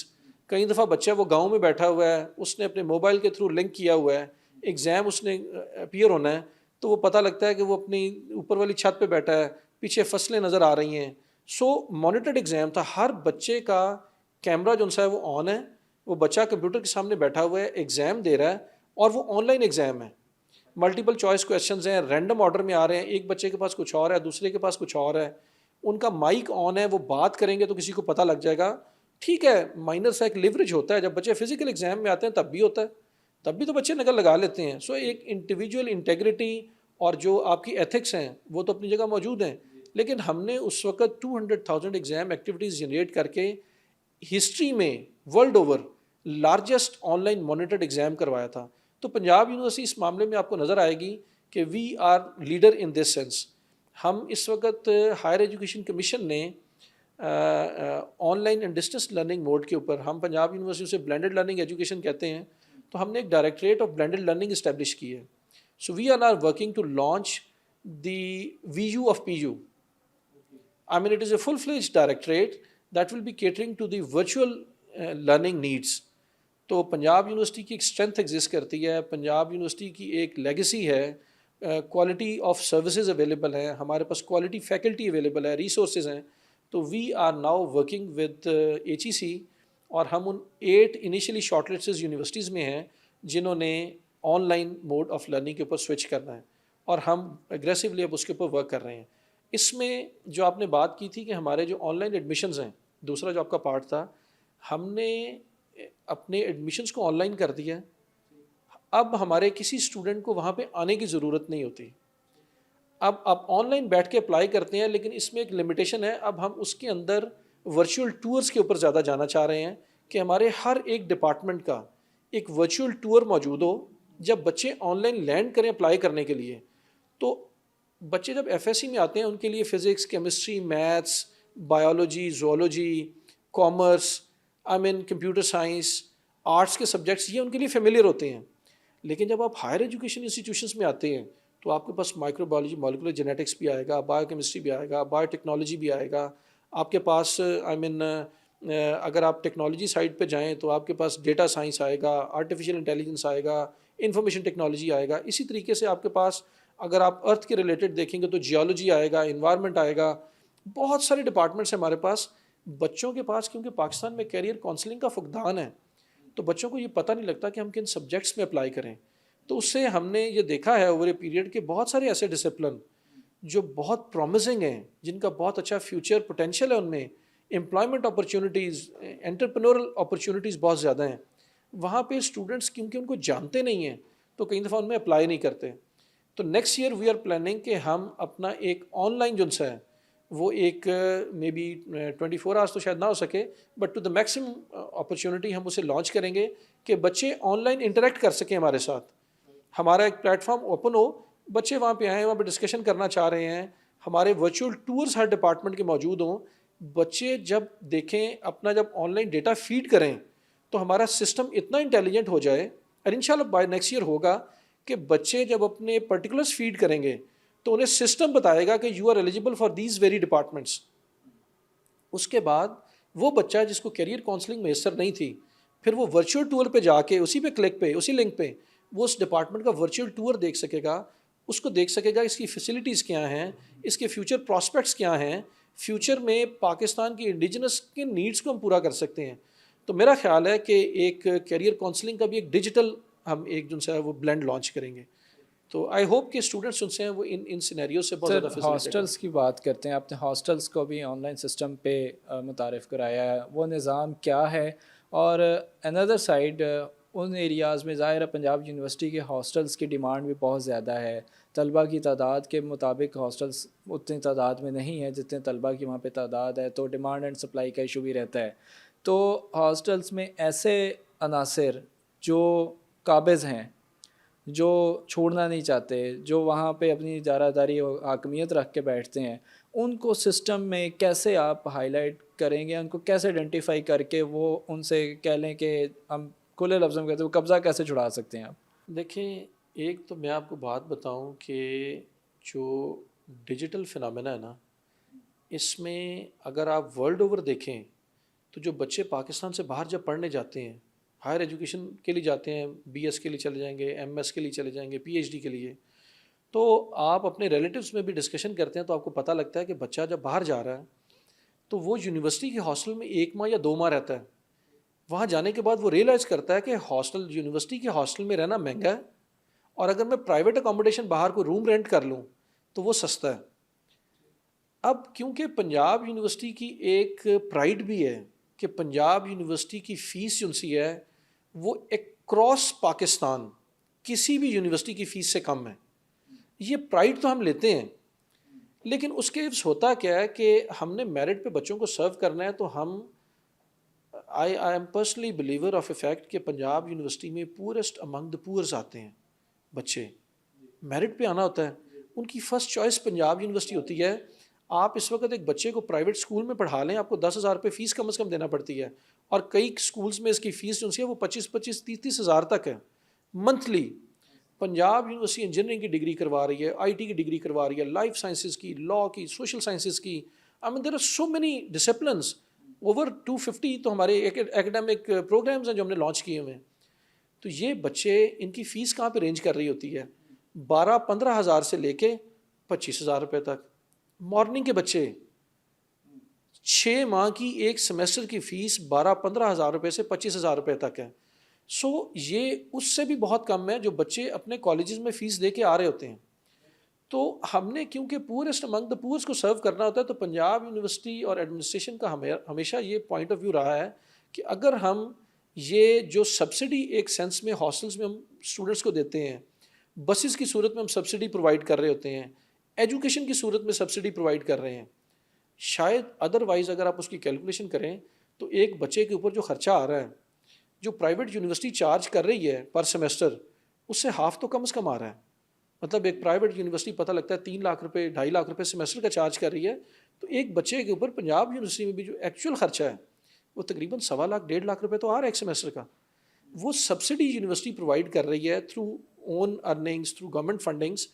کئی دفعہ بچہ وہ گاؤں میں بیٹھا ہوا ہے, اس نے اپنے موبائل کے تھرو لنک کیا ہوا ہے, ایگزام اس نے اپیئر ہونا ہے, تو وہ پتہ لگتا ہے کہ وہ اپنی اوپر والی چھت پہ بیٹھا ہے, پیچھے فصلیں نظر آ رہی ہیں. سو مانیٹرڈ ایگزام تھا, ہر بچے کا کیمرہ جو سا ہے وہ آن ہے, وہ بچہ کمپیوٹر کے سامنے بیٹھا ہوا ہے, ایگزام دے رہا ہے, اور وہ آن لائن ایگزام ہے. ملٹیپل چوائس کویشچنز ہیں, رینڈم آرڈر میں آ رہے ہیں, ایک بچے کے پاس کچھ اور ہے, دوسرے کے پاس کچھ اور ہے. ان کا مائک آن ہے, وہ بات کریں گے تو کسی کو پتہ لگ جائے گا. ٹھیک ہے, مائنر سا ایک لیوریج ہوتا ہے, جب بچے فزیکل ایگزام میں آتے ہیں تب بھی ہوتا ہے, تب بھی تو بچے نقل لگا لیتے ہیں. سو ایک انڈیویجول انٹیگریٹی اور جو آپ کی ایتھکس ہیں وہ تو اپنی جگہ موجود ہیں, لیکن ہم نے اس وقت 200,000 ایگزام ایکٹیویٹیز جنریٹ کر کے ہسٹری میں world over largest on line monitored exam کروایا تھا. تو پنجاب یونیورسٹی اس معاملے میں آپ کو نظر آئے گی کہ we are leader in this sense. ہم اس وقت ہائر ایجوکیشن کمیشن نے online and distance learning mode کے اوپر, ہم پنجاب یونیورسٹی سے بلینڈڈ لرننگ ایجوکیشن کہتے ہیں, تو ہم نے ایک directorate of blended learning establish کی ہے. So we are working to launch the V U of P U. I mean it is a full fledge directorate that will be catering to the virtual learning needs. تو Punjab university کی ایک strength exist کرتی ہے, Punjab university کی ایک legacy ہے, quality of services available ہیں, ہمارے پاس کوالٹی فیکلٹی اویلیبل ہے, ریسورسز ہیں. تو we are now working with H E C, اور ہم ان 8 انیشلی شارٹ لسٹڈ یونیورسٹیز میں ہیں جنہوں نے online mode of learning کے اوپر سوئچ کرنا ہے, اور ہم اگریسولی اب اس کے اوپر ورک کر رہے ہیں. اس میں جو آپ نے بات کی تھی کہ ہمارے جو آن لائن ایڈمیشنز ہیں, دوسرا جو آپ کا پارٹ تھا, ہم نے اپنے ایڈمیشنز کو آن لائن کر دیا. اب ہمارے کسی اسٹوڈنٹ کو وہاں پہ آنے کی ضرورت نہیں ہوتی. اب آپ آن لائن بیٹھ کے اپلائی کرتے ہیں, لیکن اس میں ایک لمیٹیشن ہے. اب ہم اس کے اندر ورچوئل ٹورز کے اوپر زیادہ جانا چاہ رہے ہیں کہ ہمارے ہر ایک ڈپارٹمنٹ کا ایک ورچوئل ٹور موجود ہو. جب بچے آن لائن لینڈ کریں اپلائی کرنے کے لیے, تو بچے جب ایف ایس سی میں آتے ہیں ان کے لیے physics, chemistry, maths, biology, zoology, commerce, computer science, arts کے سبجیکٹس, یہ ان کے لیے فیملیئر ہوتے ہیں. لیکن جب آپ ہائر ایجوکیشن انسٹیٹیوشنس میں آتے ہیں تو آپ کے پاس مائکرو بایولوجی مالیکولر جینیٹکس بھی آئے گا, بایو کیمسٹری بھی آئے گا, بایو ٹیکنالوجی بھی آئے گا. آپ کے پاس اگر آپ ٹیکنالوجی سائڈ پہ جائیں تو آپ کے پاس ڈیٹا سائنس آئے گا, آرٹیفیشیل انٹیلیجنس آئے گا, انفارمیشن ٹیکنالوجی آئے گا. اسی طریقے سے آپ کے پاس اگر آپ ارتھ کے ریلیٹڈ دیکھیں گے تو جیولوجی آئے گا, انوائرمنٹ آئے گا. بہت سارے ڈپارٹمنٹس ہیں ہمارے پاس. بچوں کے پاس کیونکہ پاکستان میں کیریئر کاؤنسلنگ کا فقدان ہے, تو بچوں کو یہ پتہ نہیں لگتا کہ ہم کن سبجیکٹس میں اپلائی کریں. تو اس سے ہم نے یہ دیکھا ہے اوور اے پیریڈ کے بہت سارے ایسے ڈسپلن جو بہت پرومزنگ ہیں, جن کا بہت اچھا فیوچر پوٹینشیل ہے, ان میں امپلائمنٹ اپرچونیٹیز, انٹرپرینورل اپرچونیٹیز بہت زیادہ ہیں. وہاں پہ اسٹوڈنٹس کیونکہ ان کو جانتے نہیں ہیں تو کئی دفعہ ان میں اپلائی نہیں کرتے. تو next year we are planning کہ ہم اپنا ایک آن لائن جو ہے وہ ایک مے بی 24 آورس تو شاید نہ ہو سکے, but to the maximum opportunity ہم اسے لانچ کریں گے کہ بچے آن لائن انٹریکٹ کر سکیں ہمارے ساتھ. ہمارا ایک پلیٹ فارم اوپن ہو, بچے وہاں پہ آئیں, وہاں پہ ڈسکشن کرنا چاہ رہے ہیں, ہمارے ورچوئل ٹورز ہر ڈپارٹمنٹ کے موجود ہوں. بچے جب دیکھیں, اپنا جب آن لائن ڈیٹا فیڈ کریں تو ہمارا سسٹم اتنا انٹیلیجنٹ ہو جائے, اور انشاءاللہ بائی نیکسٹ ایئر ہوگا کہ بچے جب اپنے پرٹیکولرس فیڈ کریں گے تو انہیں سسٹم بتائے گا کہ you are eligible for these very departments. اس کے بعد وہ بچہ جس کو کیریئر کاؤنسلنگ میسر نہیں تھی, پھر وہ ورچوئل ٹور پہ جا کے اسی پہ کلک پہ, اسی لنک پہ وہ اس ڈپارٹمنٹ کا ورچوئل ٹور دیکھ سکے گا. اس کو دیکھ سکے گا اس کی فیسلٹیز کیا ہیں, اس کے فیوچر پراسپیکٹس کیا ہیں, فیوچر میں پاکستان کی انڈیجنس کے نیڈس کو ہم پورا کر سکتے ہیں. تو میرا خیال ہے کہ ایک کیریئر کاؤنسلنگ کا بھی ایک ڈیجیٹل ہم ایک جو ہے وہ بلینڈ لانچ کریں گے. تو آئی ہوپ کہ اسٹوڈنٹس ان سے وہ ان سینیریو سے بہت سر زیادہ ہاسٹلس کی بات کرتے ہیں, آپ نے ہاسٹلس کو بھی آن لائن سسٹم پہ متعارف کرایا ہے, وہ نظام کیا ہے؟ اور اندر سائڈ ان ایریاز میں ظاہر ہے پنجاب یونیورسٹی کے ہاسٹلس کی ڈیمانڈ بھی بہت زیادہ ہے, طلبہ کی تعداد کے مطابق ہاسٹلس اتنی تعداد میں نہیں ہے جتنے طلبہ کی وہاں پہ تعداد ہے, تو ڈیمانڈ اینڈ سپلائی کا ایشو بھی رہتا ہے. تو ہاسٹلس میں ایسے عناصر جو قابض ہیں, جو چھوڑنا نہیں چاہتے, جو وہاں پہ اپنی اجارہ داری و حاکمیت رکھ کے بیٹھتے ہیں, ان کو سسٹم میں کیسے آپ ہائی لائٹ کریں گے, ان کو کیسے آئیڈینٹیفائی کر کے وہ ان سے کہہ لیں کہ ہم کھلے لفظوں میں کہتے ہیں وہ قبضہ کیسے چھڑا سکتے ہیں آپ؟ دیکھیں, ایک تو میں آپ کو بات بتاؤں کہ جو ڈیجیٹل فنامنا ہے نا, اس میں اگر آپ ورلڈ اوور دیکھیں تو جو بچے پاکستان سے باہر جب پڑھنے جاتے ہیں, ہائر ایجوکیشن کے لیے جاتے ہیں, بی ایس کے لیے چلے جائیں گے, ایم ایس کے لیے چلے جائیں گے, پی ایچ ڈی کے لیے, تو آپ اپنے ریلیٹیوز میں بھی ڈسکشن کرتے ہیں تو آپ کو پتہ لگتا ہے کہ بچہ جب باہر جا رہا ہے تو وہ یونیورسٹی کے ہاسٹل میں 1 ماہ یا 2 ماہ رہتا ہے. وہاں جانے کے بعد وہ ریئلائز کرتا ہے کہ ہاسٹل, یونیورسٹی کے ہاسٹل میں رہنا مہنگا ہے, اور اگر میں پرائیویٹ اکاموڈیشن باہر کو روم رینٹ کر لوں تو وہ سستا ہے. اب کیونکہ پنجاب یونیورسٹی کی ایک پرائڈ بھی ہے کہ پنجاب یونیورسٹی کی فیس جو سی ہے وہ اکراس پاکستان کسی بھی یونیورسٹی کی فیس سے کم ہے. یہ پرائڈ تو ہم لیتے ہیں, لیکن اس کے عوض ہوتا کیا ہے کہ ہم نے میرٹ پہ بچوں کو سرو کرنا ہے, تو ہم I am personally believer of a fact کہ پنجاب یونیورسٹی میں پورسٹ امنگ دا پورز آتے ہیں بچے, میرٹ پہ آنا ہوتا ہے, ان کی فرسٹ چوائس پنجاب یونیورسٹی ہوتی ہے. آپ اس وقت ایک بچے کو پرائیویٹ اسکول میں پڑھا لیں, آپ کو 10,000 روپے فیس کم از کم دینا پڑتی ہے, اور کئی اسکولس میں اس کی فیس جو ہے وہ 25,000 30,000 تک ہے منتھلی. پنجاب یونیورسٹی انجینئرنگ کی ڈگری کروا رہی ہے, آئی ٹی کی ڈگری کروا رہی ہے, لائف سائنسز کی, لاء کی, سوشل سائنسز کی, I mean there are so many disciplines, over 250 تو ہمارے ایکڈیمک پروگرامز ہیں جو ہم نے لانچ کیے ہوئے ہیں. تو یہ بچے, ان کی فیس کہاں پہ رینج کر رہی ہوتی ہے 12-15 ہزار سے لے کے 25,000 روپے تک. مارننگ کے بچے 6 ماہ کی ایک سیمیسٹر کی فیس 12-15 ہزار روپے سے 25,000 روپے تک ہے. سو یہ اس سے بھی بہت کم ہے جو بچے اپنے کالجز میں فیس دے کے آ رہے ہوتے ہیں. تو ہم نے کیونکہ پورسٹ امنگ دا پورس کو سرو کرنا ہوتا ہے, تو پنجاب یونیورسٹی اور ایڈمنسٹریشن کا ہمیشہ یہ پوائنٹ آف ویو رہا ہے کہ اگر ہم یہ جو سبسڈی ایک سینس میں ہاسٹلس میں ہم اسٹوڈنٹس کو دیتے ہیں, بسز کی صورت میں ہم سبسڈی پرووائڈ کر رہے ہوتے ہیں, ایجوکیشن کی صورت میں سبسڈی پرووائڈ کر رہے ہیں, شاید ادروائز اگر آپ اس کی کیلکولیشن کریں تو ایک بچے کے اوپر جو خرچہ آ رہا ہے, جو پرائیویٹ یونیورسٹی چارج کر رہی ہے پر سیمیسٹر, اس سے ہاف تو کم از کم آ رہا ہے. مطلب ایک پرائیویٹ یونیورسٹی پتہ لگتا ہے 3 لاکھ روپے 2.5 لاکھ روپے سیمیسٹر کا چارج کر رہی ہے, تو ایک بچے کے اوپر پنجاب یونیورسٹی میں بھی جو ایکچوئل خرچہ ہے وہ تقریباً 1.25 لاکھ 1.5 لاکھ روپے تو آ رہا ہے ایک سیمیسٹر کا. وہ سبسڈی یونیورسٹی پرووائڈ کر رہی ہے تھرو اون ارننگس, تھرو گورنمنٹ فنڈنگس.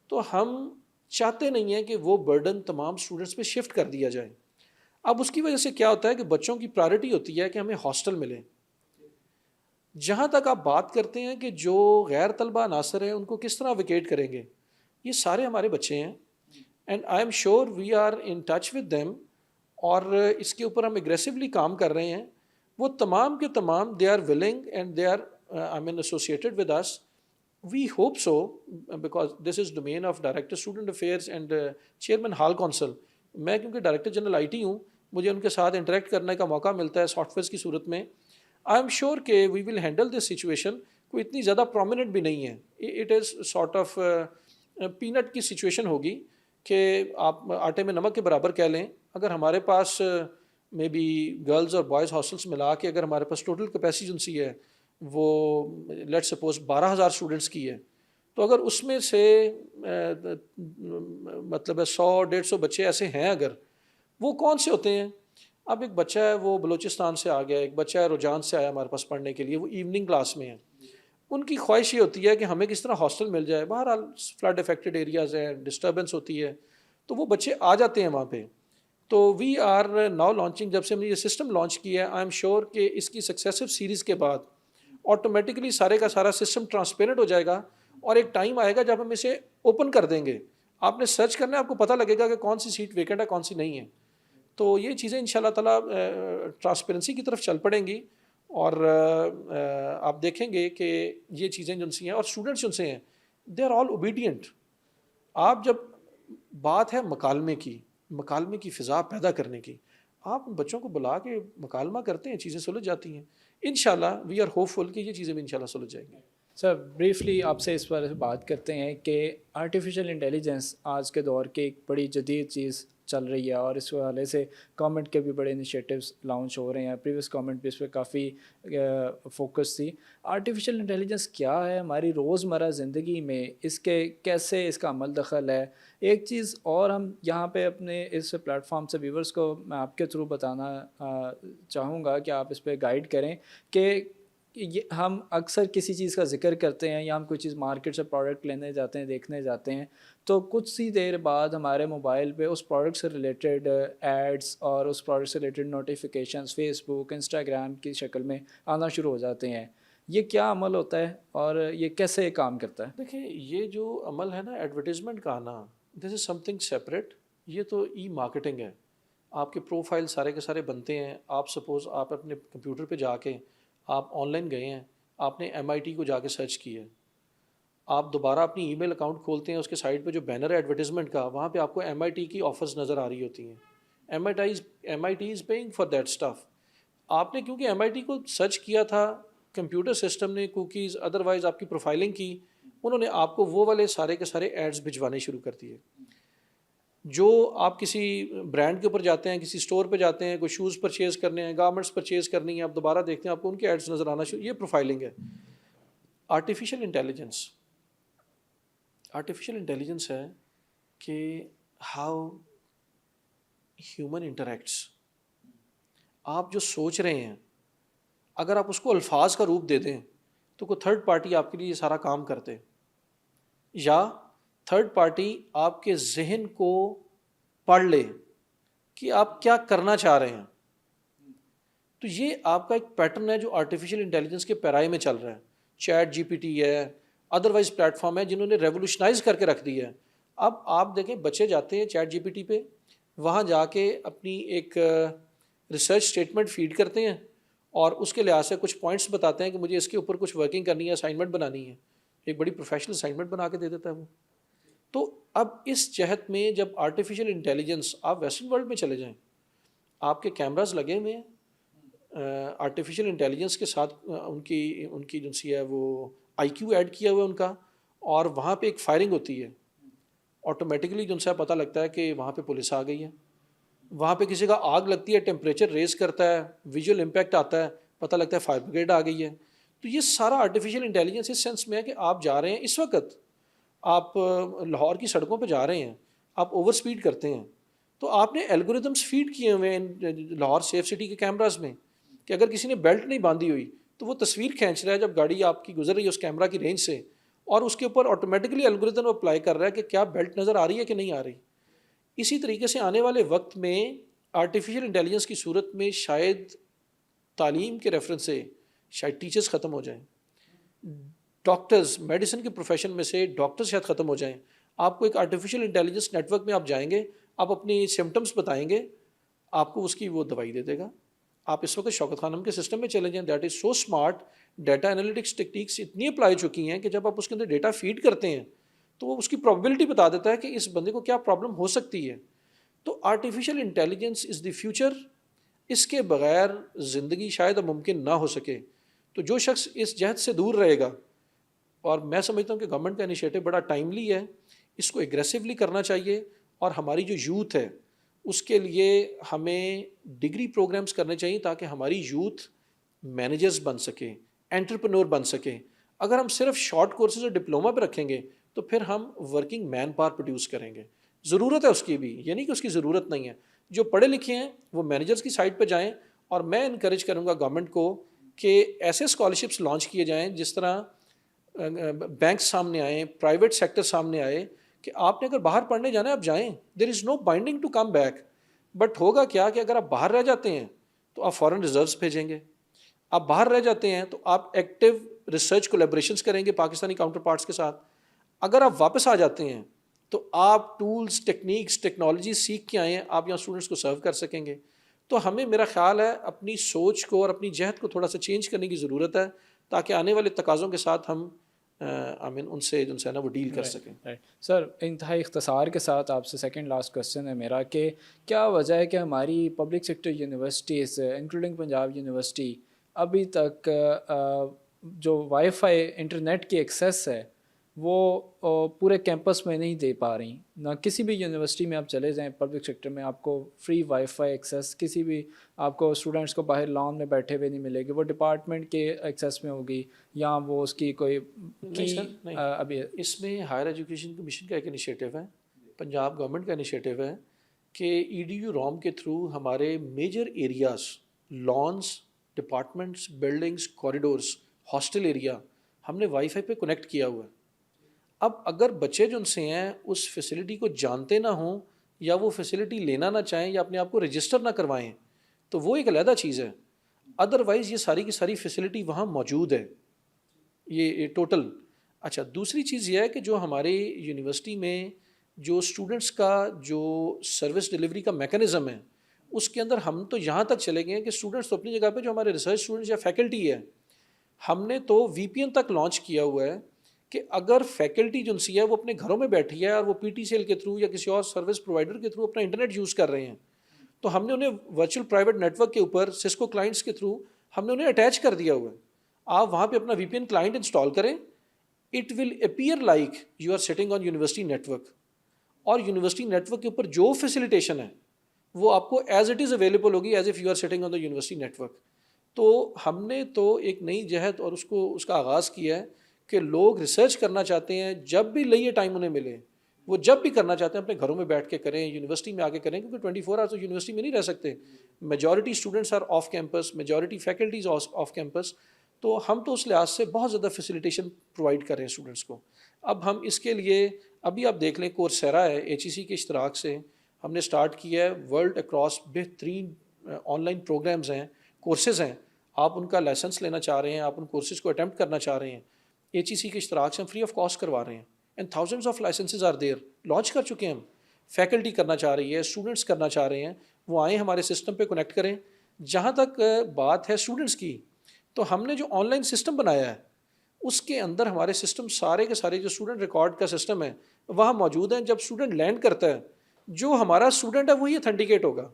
تو ہم چاہتے نہیں ہیں کہ وہ برڈن تمام اسٹوڈنٹس پہ شفٹ کر دیا جائے. اب اس کی وجہ سے کیا ہوتا ہے کہ بچوں کی پرائرٹی ہوتی ہے کہ ہمیں ہاسٹل ملے. جہاں تک آپ بات کرتے ہیں کہ جو غیر طلبہ عناصر ہیں ان کو کس طرح ویکیٹ کریں گے, یہ سارے ہمارے بچے ہیں and I am sure we are in touch with them, اور اس کے اوپر ہم اگریسولی کام کر رہے ہیں. وہ تمام کے تمام they are willing and they are I mean associated with us. We hope so because this is domain of director student affairs and chairman hall council. میں کیونکہ ڈائریکٹر جنرل آئی ٹی ہوں, مجھے ان کے ساتھ انٹریکٹ کرنے کا موقع ملتا ہے سافٹ ویئرس کی صورت میں. آئی ایم شیور کہ وی ول ہینڈل دس سچویشن. کوئی اتنی زیادہ پرومیننٹ بھی نہیں ہے, it is sort of paint کی سچویشن ہوگی کہ آپ آٹے میں نمک کے برابر کہہ لیں. اگر ہمارے پاس مے بی گرلز اور بوائز ہاسٹلس ملا کے اگر ہمارے پاس ٹوٹل کیپیسٹی جو سی ہے وہ لیٹ سپوز 12,000 اسٹوڈنٹس کی ہے, تو اگر اس میں سے مطلب ہے 100-150 بچے ایسے ہیں, اگر وہ کون سے ہوتے ہیں. اب ایک بچہ ہے وہ بلوچستان سے آ گیا, ایک بچہ ہے رجحان سے آیا ہمارے پاس پڑھنے کے لیے, وہ ایوننگ کلاس میں ہے. ان کی خواہش یہ ہوتی ہے کہ ہمیں کس طرح ہاسٹل مل جائے. بہرحال فلڈ افیکٹڈ ایریاز ہیں, ڈسٹربنس ہوتی ہے, تو وہ بچے آ جاتے ہیں وہاں پہ. تو وی آر ناؤ لانچنگ, جب سے ہم نے یہ سسٹم لانچ کیا ہے, آئی ایم شیور کہ اس کی سکسیسو سیریز کے بعد آٹومیٹکلی سارے کا سارا سسٹم ٹرانسپیرنٹ ہو جائے گا, اور ایک ٹائم آئے گا جب ہم اسے اوپن کر دیں گے. آپ نے سرچ کرنا ہے, آپ کو پتہ لگے گا کہ کون سی سیٹ ویکینٹ ہے, کون سی نہیں ہے. تو یہ چیزیں ان شاء اللہ تعالیٰ ٹرانسپیرنسی کی طرف چل پڑیں گی, اور آپ دیکھیں گے کہ یہ چیزیں جو سی ہیں, اور اسٹوڈنٹس جو سے ہیں دے آر آل اوبیڈینٹ. آپ جب بات ہے مکالمے کی فضا پیدا کرنے کی, آپ بچوں کو بلا کے مکالمہ کرتے ہیں, چیزیں سلجھ جاتی ہیں. انشاءاللہ وی آر ہوپ فل کہ یہ چیزیں بھی انشاءاللہ سلجھ جائیں گی. سر بریفلی آپ سے اس پر بات کرتے ہیں کہ آرٹیفیشیل انٹیلیجنس آج کے دور کی ایک بڑی جدید چیز چل رہی ہے, اور اس حوالے سے گورنمنٹ کے بھی بڑے انیشیٹوز لانچ ہو رہے ہیں. پریویس گورنمنٹ بھی اس پہ کافی فوکس تھی. آرٹیفیشیل انٹیلیجنس کیا ہے ہماری روزمرہ زندگی میں, اس کے کیسے اس کا عمل دخل ہے. ایک چیز اور ہم یہاں پہ اپنے اس پلیٹ فارم سے ویورز کو میں آپ کے تھرو بتانا چاہوں گا کہ آپ اس پہ گائیڈ کریں کہ یہ ہم اکثر کسی چیز کا ذکر کرتے ہیں یا ہم کوئی چیز مارکیٹ سے پروڈکٹ لینے جاتے ہیں, دیکھنے جاتے ہیں, تو کچھ سی دیر بعد ہمارے موبائل پہ اس پروڈکٹ سے ریلیٹڈ ایڈس اور اس پروڈکٹ سے ریلیٹڈ نوٹیفیکیشنز فیس بک, انسٹاگرام کی شکل میں آنا شروع ہو جاتے ہیں. یہ کیا عمل ہوتا ہے اور یہ کیسے کام کرتا ہے؟ دیکھیں, یہ جو عمل ہے نا ایڈورٹیزمنٹ کا آنا, دس از سم تھنگ سیپریٹ. یہ تو ای مارکیٹنگ ہے. آپ کے پروفائل سارے کے سارے بنتے ہیں. آپ سپوز آپ اپنے کمپیوٹر پہ جا کے آپ آن لائن گئے ہیں, آپ نے MIT کو جا کے سرچ کیا ہے, آپ دوبارہ اپنی ای میل اکاؤنٹ کھولتے ہیں, اس کے سائٹ پہ جو بینر ہے ایڈورٹیزمنٹ کا, وہاں پہ آپ کو MIT کی آفرز نظر آ رہی ہوتی ہیں. MIT is paying for that stuff. آپ نے کیونکہ MIT کو سرچ کیا تھا, کمپیوٹر سسٹم نے کوکیز ادروائز آپ کی پروفائلنگ کی, انہوں نے آپ کو وہ والے سارے کے سارے ایڈز بھجوانے شروع کر دیے. جو آپ کسی برانڈ کے اوپر جاتے ہیں, کسی اسٹور پہ جاتے ہیں, کوئی شوز پرچیز کرنے ہیں, گارمنٹس پرچیز کرنی ہے, آپ دوبارہ دیکھتے ہیں آپ کو ان کے ایڈز نظر آنا شروع. یہ پروفائلنگ ہے. آرٹیفیشیل انٹیلیجنس ہے کہ ہاؤ ہیومن انٹریکٹس. آپ جو سوچ رہے ہیں اگر آپ اس کو الفاظ کا روپ دے دیں تو کوئی تھرڈ پارٹی آپ کے لیے یہ سارا کام کرتے, یا تھرڈ پارٹی آپ کے ذہن کو پڑھ لے کہ آپ کیا کرنا چاہ رہے ہیں. تو یہ آپ کا ایک پیٹرن ہے جو آرٹیفیشیل انٹیلیجنس کے پیرائی میں چل رہا ہے. چیٹ GPT ہے, ادروائز پلیٹ فارم ہے جنہوں نے ریولوشنائز کر کے رکھ دی ہے. اب آپ دیکھیں بچے جاتے ہیں چیٹ GPT پہ, وہاں جا کے اپنی ایک ریسرچ اسٹیٹمنٹ فیڈ کرتے ہیں, اور اس کے لحاظ سے کچھ پوائنٹس بتاتے ہیں کہ مجھے اس کے اوپر کچھ ورکنگ کرنی ہے, اسائنمنٹ بنانی ہے. ایک بڑی پروفیشنل اسائنمنٹ بنا کے دے دیتا ہے وہ. تو اب اس جہت میں جب آرٹیفیشیل انٹیلیجنس, آپ ویسٹرن ورلڈ میں چلے جائیں, آپ کے کیمراز لگے ہوئے ہیں, آرٹیفیشیل انٹیلیجنس کے ساتھ ان کی جو سی ہے وہ IQ ایڈ کیا ہوا ہے ان کا, اور وہاں پہ ایک فائرنگ ہوتی ہے, آٹومیٹکلی جو سے پتہ لگتا ہے کہ وہاں پہ پولیس آ گئی ہے. وہاں پہ کسی کا آگ لگتی ہے, ٹیمپریچر ریز کرتا ہے, ویژول امپیکٹ آتا ہے, پتہ لگتا ہے فائر بریگیڈ آ گئی ہے. تو یہ سارا آرٹیفیشیل انٹیلیجنس اس سینس میں ہے کہ آپ جا رہے ہیں, اس وقت آپ لاہور کی سڑکوں پہ جا رہے ہیں, آپ اوور سپیڈ کرتے ہیں, تو آپ نے الگوریدمس فیڈ کیے ہوئے ہیں لاہور سیف سٹی کے کیمراز میں کہ اگر کسی نے بیلٹ نہیں باندھی ہوئی تو وہ تصویر کھینچ رہا ہے جب گاڑی آپ کی گزر رہی ہے اس کیمرہ کی رینج سے, اور اس کے اوپر آٹومیٹکلی الگوریتم اپلائی کر رہا ہے کہ کیا بیلٹ نظر آ رہی ہے کہ نہیں آ رہی. اسی طریقے سے آنے والے وقت میں آرٹیفیشیل انٹیلیجنس کی صورت میں شاید تعلیم کے ریفرنس سے شاید ٹیچرز ختم ہو جائیں, ڈاکٹرز میڈیسن کے پروفیشن میں سے ڈاکٹرز شاید ختم ہو جائیں. آپ کو ایک آرٹیفیشیل انٹیلیجنس نیٹ ورک میں آپ جائیں گے, آپ اپنی سمٹمس بتائیں گے, آپ کو اس کی وہ دوائی دے دے گا. آپ اس وقت شوکت خانم کے سسٹم میں چلے جائیں, that is so smart. Data analytics techniques اتنی اپلائی چکی ہیں کہ جب آپ اس کے اندر ڈیٹا فیڈ کرتے ہیں تو وہ اس کی پرابیبلٹی بتا دیتا ہے کہ اس بندے کو کیا پرابلم ہو سکتی ہے. تو artificial intelligence is the future. اس کے بغیر زندگی شاید اب ممکن نہ ہو سکے. تو جو شخص اس جہد سے دور رہے گا, اور میں سمجھتا ہوں کہ گورنمنٹ کا انیشیٹو بڑا ٹائملی ہے, اس کو ایگریسولی کرنا چاہیے. اور ہماری جو یوتھ ہے اس کے لیے ہمیں ڈگری پروگرامز کرنے چاہیے تاکہ ہماری یوتھ مینیجرز بن سکے, انٹرپرنور بن سکے. اگر ہم صرف شارٹ کورسز اور ڈپلوما پہ رکھیں گے تو پھر ہم ورکنگ مین پاور پروڈیوس کریں گے. ضرورت ہے اس کی بھی, یہ نہیں کہ اس کی ضرورت نہیں ہے. جو پڑھے لکھے ہیں وہ مینیجرز کی سائٹ پہ جائیں, اور میں انکریج کروں گا گورنمنٹ کو کہ ایسے اسکالرشپس لانچ کیے جائیں جس طرح بینک سامنے آئیں, پرائیویٹ سیکٹر سامنے آئے کہ آپ نے اگر باہر پڑھنے جانا ہے آپ جائیں, there is no binding to come back. But ہوگا کیا کہ اگر آپ باہر رہ جاتے ہیں تو آپ فارن ریزروس بھیجیں گے, آپ باہر رہ جاتے ہیں تو آپ ایکٹیو ریسرچ کولیبریشنس کریں گے پاکستانی کاؤنٹر پارٹس کے ساتھ. اگر آپ واپس آ جاتے ہیں تو آپ ٹولز, ٹیکنیکس, ٹیکنالوجی سیکھ کے آئے ہیں, آپ یہاں اسٹوڈنٹس کو سرو کر سکیں گے. تو ہمیں, میرا خیال ہے, اپنی سوچ کو اور اپنی جہد کو تھوڑا سا چینج کرنے کی ضرورت ہے تاکہ آنے والے تقاضوں کے ساتھ ہم ان سے ہے نا وہ ڈیل کر سکیں. سر انتہائی اختصار کے ساتھ آپ سے سیکنڈ لاسٹ کوسچن ہے میرا کہ کیا وجہ ہے کہ ہماری public sector universities including Punjab university ابھی تک جو وائی فائی انٹرنیٹ کی ایکسیس ہے وہ پورے کیمپس میں نہیں دے پا رہی؟ نہ کسی بھی یونیورسٹی میں آپ چلے جائیں پبلک سیکٹر میں آپ کو فری وائی فائی ایکسیس کسی بھی آپ کو اسٹوڈنٹس کو باہر لان میں بیٹھے ہوئے نہیں ملے گی, وہ ڈپارٹمنٹ کے ایکسیس میں ہوگی یا وہ اس کی کوئی ابھی اس میں ہائر ایجوکیشن کمیشن کا ایک انیشیٹو ہے, پنجاب گورنمنٹ کا انیشیٹو ہے کہ ای ڈی یو روم کے تھرو ہمارے major areas, lawns, departments, buildings, corridors, hostel area ہم نے وائی فائی پہ کنیکٹ کیا ہوا ہے. اب اگر بچے جو ان سے ہیں اس فیسلٹی کو جانتے نہ ہوں یا وہ فیسلٹی لینا نہ چاہیں یا اپنے آپ کو رجسٹر نہ کروائیں تو وہ ایک علیحدہ چیز ہے. ادروائز یہ ساری کی ساری فیسلٹی وہاں موجود ہے, یہ ٹوٹل. اچھا, دوسری چیز یہ ہے کہ جو ہمارے یونیورسٹی میں جو اسٹوڈنٹس کا جو سروس ڈلیوری کا میکانزم ہے اس کے اندر ہم تو یہاں تک چلے گئے ہیں کہ اسٹوڈنٹس تو اپنی جگہ پہ جو ہمارے ریسرچ اسٹوڈنٹس یا فیکلٹی ہے ہم نے تو وی پی این تک لانچ کیا ہوا ہے کہ اگر فیکلٹی جو سی ہے وہ اپنے گھروں میں بیٹھی ہے اور وہ پی ٹی سی ایل کے تھرو یا کسی اور سروس پرووائڈر کے تھرو اپنا انٹرنیٹ یوز کر رہے ہیں تو ہم نے انہیں ورچوئل پرائیویٹ نیٹ ورک کے اوپر سسکو کلائنٹس کے تھرو ہم نے انہیں اٹیچ کر دیا ہوا ہے. آپ وہاں پہ اپنا V P N client install کریں, it will appear like you are sitting on university network, اور یونیورسٹی نیٹ ورک کے اوپر جو فیسیلیٹیشن ہے وہ آپ کو ایز اٹ از اویلیبل ہوگی as if you are sitting on the university network. تو ہم نے تو ایک نئی جہد اور اس کا آغاز کیا ہے کہ لوگ ریسرچ کرنا چاہتے ہیں جب بھی لیے ٹائم انہیں ملے وہ جب بھی کرنا چاہتے ہیں اپنے گھروں میں بیٹھ کے کریں, یونیورسٹی میں آ کے کریں, کیونکہ 24 آورس تو یونیورسٹی میں نہیں رہ سکتے. Majority students are off campus, majority faculties off campus. تو ہم تو اس لحاظ سے بہت زیادہ فیسیلیٹیشن پرووائڈ کر رہے ہیں اسٹوڈنٹس کو. اب ہم اس کے لیے ابھی آپ دیکھ لیں کورسیرا ہے, ایچ ای سی کے اشتراک سے ہم نے اسٹارٹ کیا ہے. ورلڈ اکراس بہترین آن لائن پروگرامز ہیں, کورسز ہیں. آپ ان کا لائسنس لینا چاہ رہے ہیں, آپ ان کورسز کو اٹیمپٹ کرنا چاہ رہے ہیں, ایچ ای سی کے اشتراک سے ہم فری آف کاسٹ کروا رہے ہیں. And thousands of licenses are there, launch کر چکے ہیں ہم. فیکلٹی کرنا چاہ رہی ہے, اسٹوڈنٹس کرنا چاہ رہے ہیں, وہ آئیں ہمارے سسٹم پہ کنیکٹ کریں. جہاں تک بات ہے اسٹوڈنٹس کی, تو ہم نے جو آن لائن سسٹم بنایا ہے اس کے اندر ہمارے سسٹم سارے کے سارے جو اسٹوڈنٹ ریکارڈ کا سسٹم ہے وہاں موجود ہیں. جب اسٹوڈنٹ لینڈ کرتا ہے جو ہمارا اسٹوڈنٹ ہے وہی اتھینٹیکیٹ ہوگا.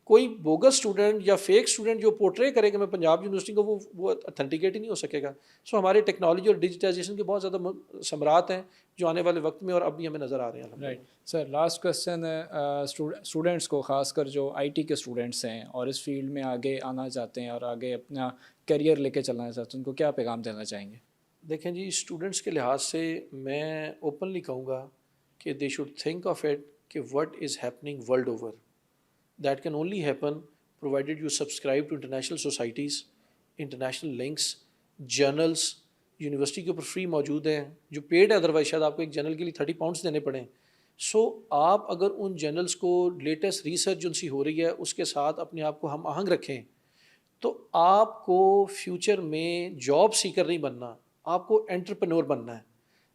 کوئی بوگس اسٹوڈنٹ یا فیک اسٹوڈنٹ جو پورٹرے کرے کہ میں پنجاب یونیورسٹی کو, وہ اتھینٹیکیٹ ہی نہیں ہو سکے گا. سو ہمارے ٹیکنالوجی اور ڈیجیٹائزیشن کے بہت زیادہ ثمرات ہیں جو آنے والے وقت میں اور اب بھی ہمیں نظر آ رہے ہیں. رائٹ سر, لاسٹ کوسچن ہے اسٹوڈنٹس کو, خاص کر جو آئی ٹی کے اسٹوڈنٹس ہیں اور اس فیلڈ میں آگے آنا چاہتے ہیں اور آگے اپنا کیریئر لے کے چلنا چاہتے ہیں, ان کو کیا پیغام دینا چاہیں گے؟ دیکھیں جی, اسٹوڈنٹس کے لحاظ سے میں اوپنلی کہوں گا کہ they should think of it کہ what is happening world over. That can only happen provided you subscribe to international societies, international links, journals, university کے اوپر فری موجود ہیں جو پیڈ ہے، ادروائز شاید آپ کو ایک جرنل کے لیے 30 پاؤنڈس دینے پڑیں. سو آپ اگر ان جرنلس کو لیٹسٹ ریسرچ جن سی ہو رہی ہے اس کے ساتھ اپنے آپ کو ہم آہنگ رکھیں تو آپ کو فیوچر میں جاب سیکر نہیں بننا، آپ کو انٹرپرینور بننا ہے.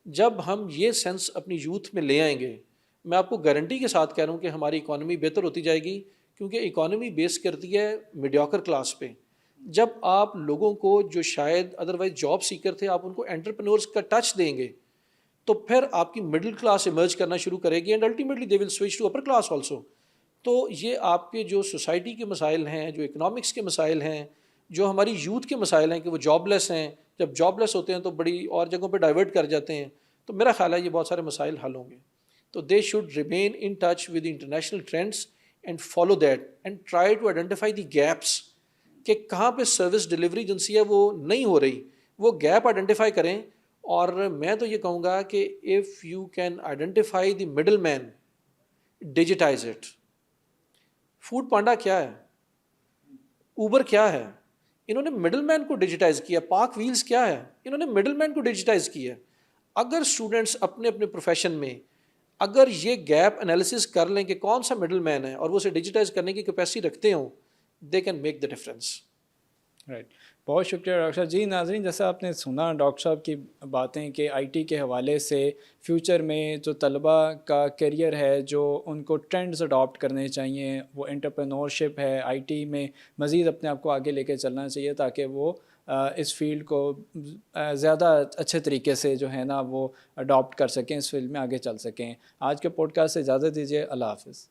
جب ہم یہ سینس اپنی یوتھ میں لے آئیں گے، میں آپ کو گارنٹی کے ساتھ کہہ رہا ہوں کہ ہماری اکانومی بہتر ہوتی جائے گی، کیونکہ اکانومی بیس کرتی ہے میڈیوکر کلاس پہ. جب آپ لوگوں کو جو شاید ادروائز جاب سیکر تھے آپ ان کو انٹرپرینورس کا ٹچ دیں گے تو پھر آپ کی مڈل کلاس ایمرج کرنا شروع کرے گی and ultimately they will switch to upper class also. تو یہ آپ کے جو سوسائٹی کے مسائل ہیں، جو اکنامکس کے مسائل ہیں، جو ہماری یوتھ کے مسائل ہیں کہ وہ جاب لیس ہیں، جب جاب لیس ہوتے ہیں تو بڑی اور جگہوں پہ ڈائیورٹ کر جاتے ہیں، تو میرا خیال ہے یہ بہت سارے مسائل حل ہوں گے. تو they should remain in touch with international trends and follow that and try to identify the gaps کہ کہاں پہ سروس ڈلیوری جن سی ہے وہ نہیں ہو رہی، وہ گیپ آئیڈینٹیفائی کریں. اور میں تو یہ کہوں گا کہ if you can identify the middle man, digitize it. Foodpanda کیا ہے، اوبر کیا ہے، انہوں نے مڈل مین کو ڈیجیٹائز کیا. پارک ویلز کیا ہے، انہوں نے مڈل مین کو ڈیجیٹائز کیا. اگر اسٹوڈنٹس اپنے اپنے پروفیشن میں اگر یہ گیپ انالیسس کر لیں کہ کون سا مڈل مین ہے اور وہ اسے ڈیجیٹائز کرنے کی کیپیسٹی رکھتے ہوں، they can make the difference. Right, بہت شکریہ ڈاکٹر صاحب. جی ناظرین، جیسا آپ نے سنا ڈاکٹر صاحب کی باتیں کہ آئی ٹی کے حوالے سے فیوچر میں جو طلبہ کا کیریئر ہے، جو ان کو ٹرینڈز اڈاپٹ کرنے چاہیے، وہ انٹرپرینورشپ ہے، آئی ٹی میں مزید اپنے آپ کو آگے لے کے چلنا چاہیے تاکہ وہ اس فیلڈ کو زیادہ اچھے طریقے سے جو ہے نا وہ اڈاپٹ کر سکیں، اس فیلڈ میں آگے چل سکیں. آج کے پوڈ کاسٹ سے اجازت دیجیے. اللہ حافظ.